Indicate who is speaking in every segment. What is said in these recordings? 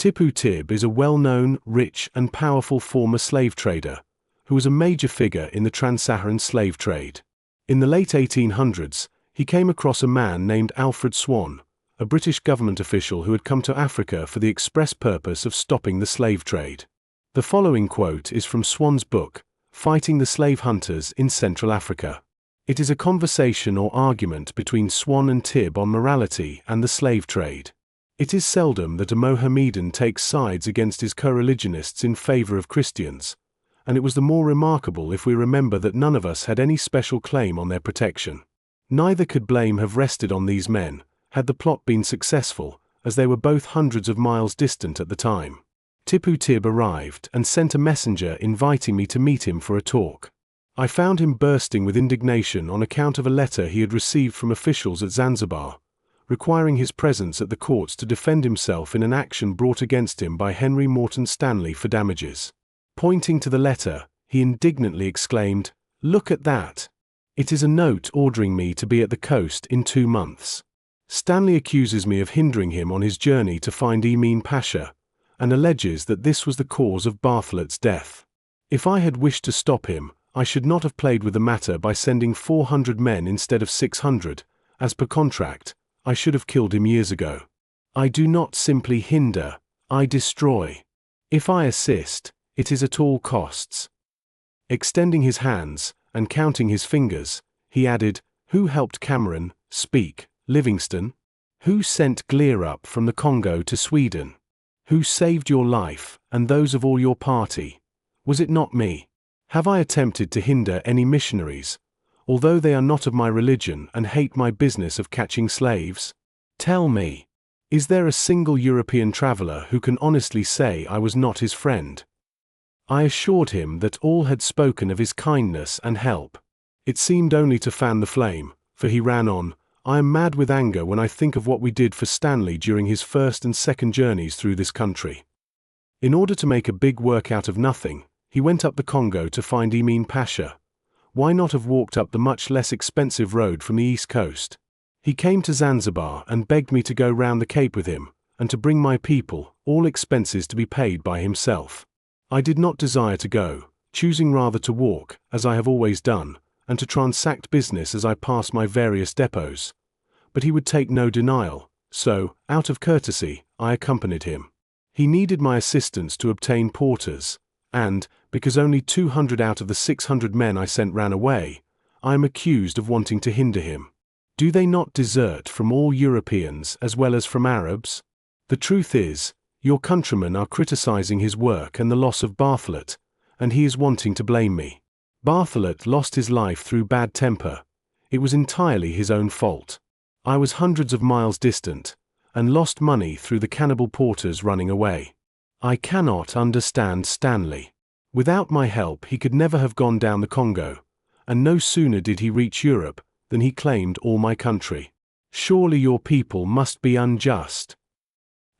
Speaker 1: Tippu Tib is a well-known, rich, and powerful former slave trader, who was a major figure in the trans-Saharan slave trade. In the late 1800s, he came across a man named Alfred Swann, a British government official who had come to Africa for the express purpose of stopping the slave trade. The following quote is from Swann's book, Fighting the Slave Hunters in Central Africa. It is a conversation or argument between Swann and Tib on morality and the slave trade. It is seldom that a Mohammedan takes sides against his co-religionists in favor of Christians, and it was the more remarkable if we remember that none of us had any special claim on their protection. Neither could blame have rested on these men, had the plot been successful, as they were both hundreds of miles distant at the time. Tippu Tib arrived and sent a messenger inviting me to meet him for a talk. I found him bursting with indignation on account of a letter he had received from officials at Zanzibar, requiring his presence at the courts to defend himself in an action brought against him by Henry Morton Stanley for damages. Pointing to the letter, he indignantly exclaimed, "Look at that! It is a note ordering me to be at the coast in 2 months. Stanley accuses me of hindering him on his journey to find Emin Pasha, and alleges that this was the cause of Bartholet's death. If I had wished to stop him, I should not have played with the matter by sending 400 men instead of 600, as per contract. I should have killed him years ago. I do not simply hinder, I destroy. If I assist, it is at all costs." Extending his hands, and counting his fingers, he added, "Who helped Cameron, speak, Livingston? Who sent Gleer up from the Congo to Sweden? Who saved your life, and those of all your party? Was it not me? Have I attempted to hinder any missionaries, although they are not of my religion and hate my business of catching slaves? Tell me, is there a single European traveler who can honestly say I was not his friend?" I assured him that all had spoken of his kindness and help. It seemed only to fan the flame, for he ran on, "I am mad with anger when I think of what we did for Stanley during his first and second journeys through this country. In order to make a big work out of nothing, he went up the Congo to find Emin Pasha. Why not have walked up the much less expensive road from the east coast? He came to Zanzibar and begged me to go round the Cape with him, and to bring my people, all expenses to be paid by himself. I did not desire to go, choosing rather to walk, as I have always done, and to transact business as I passed my various depots. But he would take no denial, so, out of courtesy, I accompanied him. He needed my assistance to obtain porters, and, because only 200 out of the 600 men I sent ran away, I am accused of wanting to hinder him. Do they not desert from all Europeans as well as from Arabs? The truth is, your countrymen are criticizing his work and the loss of Bartholet, and he is wanting to blame me. Bartholet lost his life through bad temper. It was entirely his own fault. I was hundreds of miles distant, and lost money through the cannibal porters running away. I cannot understand Stanley. Without my help he could never have gone down the Congo, and no sooner did he reach Europe than he claimed all my country. Surely your people must be unjust."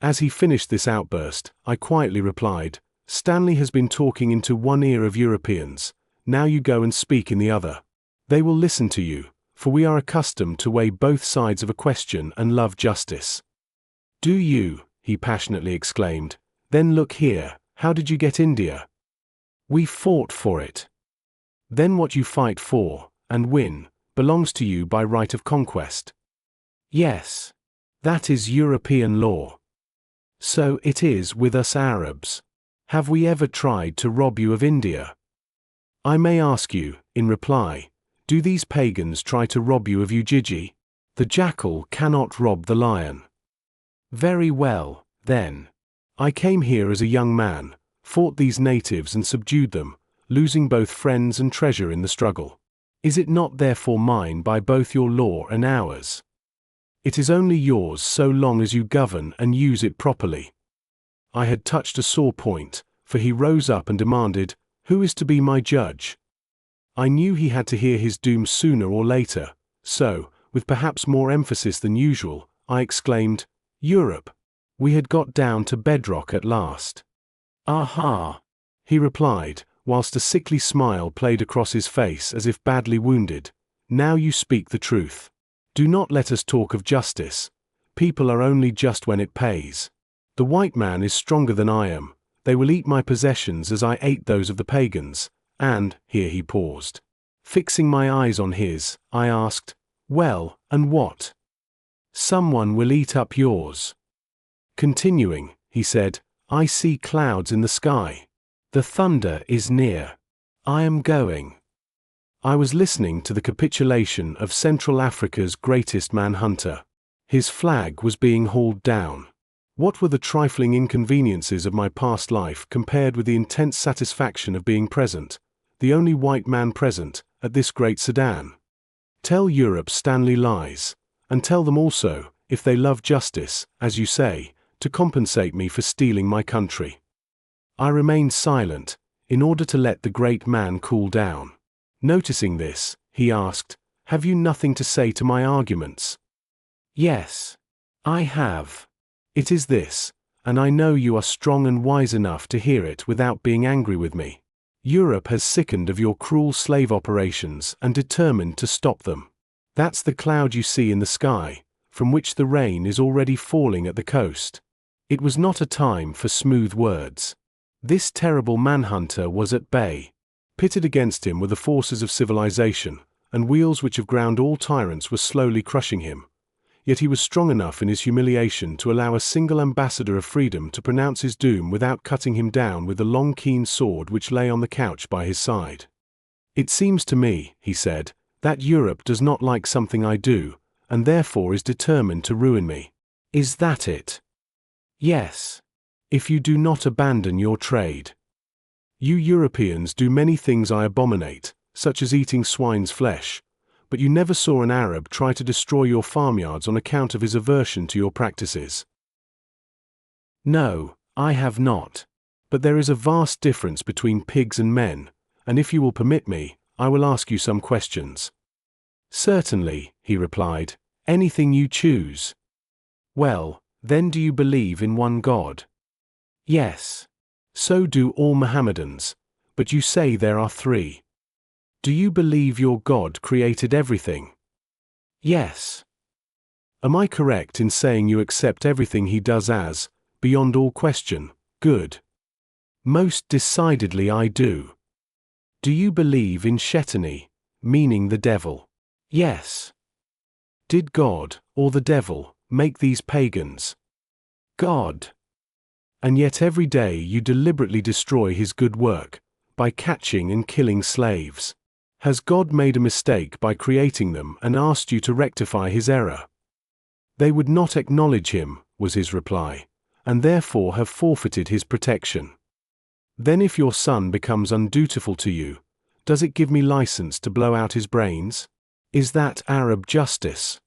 Speaker 1: As he finished this outburst, I quietly replied, "Stanley has been talking into one ear of Europeans, now you go and speak in the other. They will listen to you, for we are accustomed to weigh both sides of a question and love justice." "Do you?" he passionately exclaimed. "Then look here, how did you get India?" "We fought for it." "Then what you fight for, and win, belongs to you by right of conquest." "Yes. That is European law. So it is with us Arabs. Have we ever tried to rob you of India? I may ask you, in reply, do these pagans try to rob you of Ujiji? The jackal cannot rob the lion. Very well, then. I came here as a young man, fought these natives and subdued them, losing both friends and treasure in the struggle. Is it not therefore mine by both your law and ours? It is only yours so long as you govern and use it properly." I had touched a sore point, for he rose up and demanded, "Who is to be my judge?" I knew he had to hear his doom sooner or later, so, with perhaps more emphasis than usual, I exclaimed, "Europe." We had got down to bedrock at last. "Aha!" he replied, whilst a sickly smile played across his face as if badly wounded. "Now you speak the truth. Do not let us talk of justice. People are only just when it pays. The white man is stronger than I am. They will eat my possessions as I ate those of the pagans, and," here he paused. Fixing my eyes on his, I asked, "Well, and what?" "Someone will eat up yours." Continuing, he said, "I see clouds in the sky. The thunder is near. I am going." I was listening to the capitulation of Central Africa's greatest manhunter. His flag was being hauled down. What were the trifling inconveniences of my past life compared with the intense satisfaction of being present, the only white man present, at this great Sudan? Tell Europe Stanley lies, and tell them also, if they love justice, as you say, to compensate me for stealing my country. I remained silent, in order to let the great man cool down. Noticing this, he asked, "Have you nothing to say to my arguments?" "Yes, I have. It is this, and I know you are strong and wise enough to hear it without being angry with me. Europe has sickened of your cruel slave operations and determined to stop them. That's the cloud you see in the sky, from which the rain is already falling at the coast." It was not a time for smooth words. This terrible manhunter was at bay. Pitted against him were the forces of civilization, and wheels which have ground all tyrants were slowly crushing him. Yet he was strong enough in his humiliation to allow a single ambassador of freedom to pronounce his doom without cutting him down with the long keen sword which lay on the couch by his side. "It seems to me," he said, "that Europe does not like something I do, and therefore is determined to ruin me. Is that it?" "Yes. If you do not abandon your trade. You Europeans do many things I abominate, such as eating swine's flesh, but you never saw an Arab try to destroy your farmyards on account of his aversion to your practices." "No, I have not. But there is a vast difference between pigs and men, and if you will permit me, I will ask you some questions." "Certainly," he replied, "anything you choose." "Well, then do you believe in one God?" "Yes. So do all Mohammedans, but you say there are three. Do you believe your God created everything?" "Yes." "Am I correct in saying you accept everything he does as, beyond all question, good?" "Most decidedly I do." "Do you believe in Shetani, meaning the devil?" "Yes." "Did God, or the devil, make these pagans?" "God." "And yet every day you deliberately destroy his good work, by catching and killing slaves. Has God made a mistake by creating them and asked you to rectify his error?" "They would not acknowledge him," was his reply, "and therefore have forfeited his protection." "Then if your son becomes undutiful to you, does it give me license to blow out his brains? Is that Arab justice?"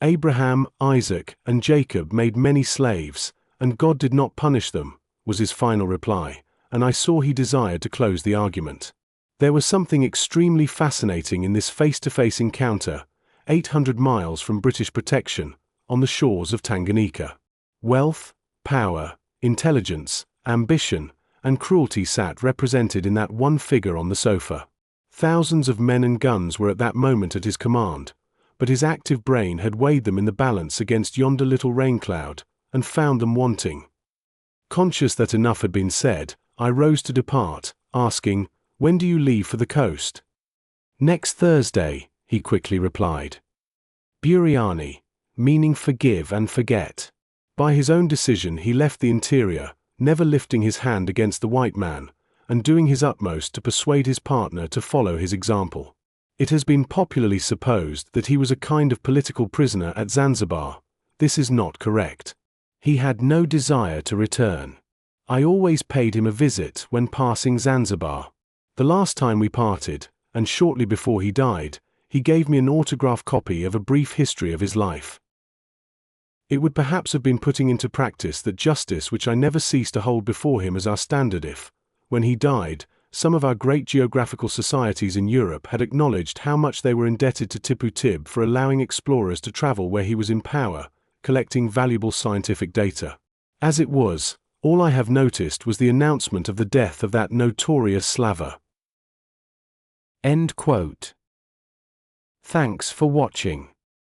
Speaker 1: "Abraham, Isaac, and Jacob made many slaves, and God did not punish them," was his final reply, and I saw he desired to close the argument. There was something extremely fascinating in this face-to-face encounter, 800 miles from British protection, on the shores of Tanganyika. Wealth, power, intelligence, ambition, and cruelty sat represented in that one figure on the sofa. Thousands of men and guns were at that moment at his command, but his active brain had weighed them in the balance against yonder little rain cloud, and found them wanting. Conscious that enough had been said, I rose to depart, asking, "When do you leave for the coast?" "Next Thursday," he quickly replied. Buriani, meaning forgive and forget. By his own decision he left the interior, never lifting his hand against the white man, and doing his utmost to persuade his partner to follow his example. It has been popularly supposed that he was a kind of political prisoner at Zanzibar. This is not correct. He had no desire to return. I always paid him a visit when passing Zanzibar. The last time we parted, and shortly before he died, he gave me an autographed copy of a brief history of his life. It would perhaps have been putting into practice that justice which I never ceased to hold before him as our standard if, when he died, some of our great geographical societies in Europe had acknowledged how much they were indebted to Tippu Tib for allowing explorers to travel where he was in power, collecting valuable scientific data. As it was, all I have noticed was the announcement of the death of that notorious slaver. End quote. Thanks for watching.